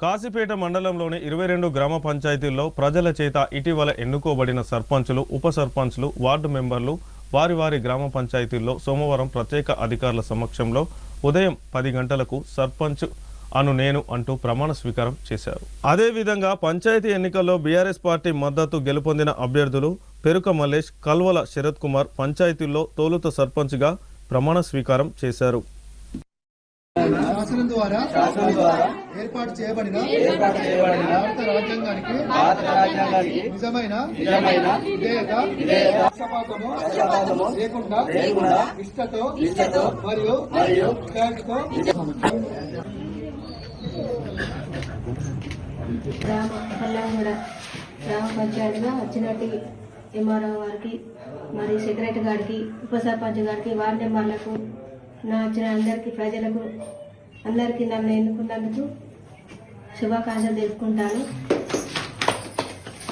కాశీపేట మండలంలోని 22 గ్రామ పంచాయతీల్లో ప్రజల చేత ఇటీవల ఎన్నుకోబడిన సర్పంచులు, ఉప సర్పంచ్లు, వార్డు మెంబర్లు వారి గ్రామ పంచాయతీల్లో సోమవారం ప్రత్యేక అధికారుల సమక్షంలో ఉదయం 10 గంటలకు సర్పంచ్ అను నేను అంటూ ప్రమాణ స్వీకారం చేశారు. అదేవిధంగా పంచాయతీ ఎన్నికల్లో బీఆర్ఎస్ పార్టీ మద్దతు గెలుపొందిన అభ్యర్థులు పెరుక మల్లేష్, కల్వల శరత్ కుమార్ పంచాయతీల్లో తొలుత సర్పంచ్గా ప్రమాణ స్వీకారం చేశారు. శాసనం ద్వారా ఏర్పాటు చేయబడిన భారత రాజ్యాంగానికి నిజమైన విధేయత, పక్షపాతము లేకుండా నిష్ఠతో మరియు నిజాయితీతో గ్రామ పంచాయతీగా వచ్చినట్టు ఎంఆర్ఓ గారికి, మరి సెక్రటరీ గారికి, ఉప సర్పంచ్ గారికి, వార్డు మెంబర్లకు, నా వచ్చిన అందరికీ, ప్రజలకు అందరికీ నన్ను ఎన్నుకున్నందుకు శుభాకాంక్షలు తెలుపుకుంటాను.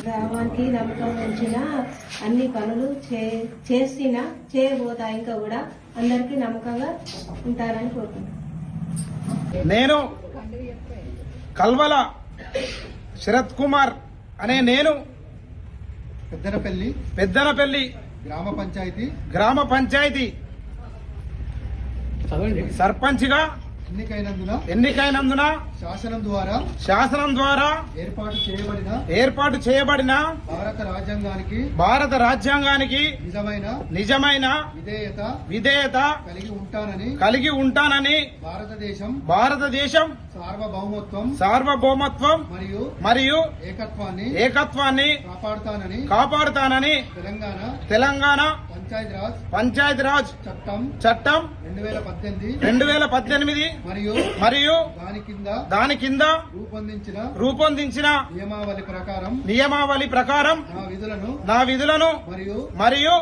గ్రామానికి నమ్మకం ఉంచిన అన్ని పనులు చేయబోతా, ఇంకా కూడా అందరికీ నమ్మకంగా ఉంటారని కోరుకుంటున్నాను. నేను కల్వల శరత్ కుమార్ అనే నేను పెద్దనపల్లి గ్రామ పంచాయతీ సర్పంచ్గా ఎన్నికైనందున శాసనం ద్వారా ఏర్పాటు చేయబడిన భారత రాజ్యాంగానికి నిజమైన విధేయత కలిగి ఉంటానని భారతదేశం సార్వభౌమత్వం మరియు ఏకత్వాన్ని కాపాడుతానని తెలంగాణ పంచాయతీరాజ్ చట్టం 2018 మరియు దాని కింద రూపొందించిన నియమావళి ప్రకారం నా విధులను మరియు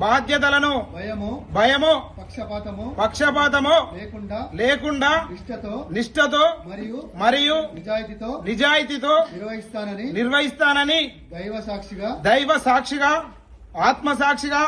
బాధ్యతలను భయము పక్షపాతము లేకుండా నిష్ఠతో మరియు నిజాయితీతో నిర్వహిస్తానని దైవ సాక్షిగా ఆత్మ సాక్షిగా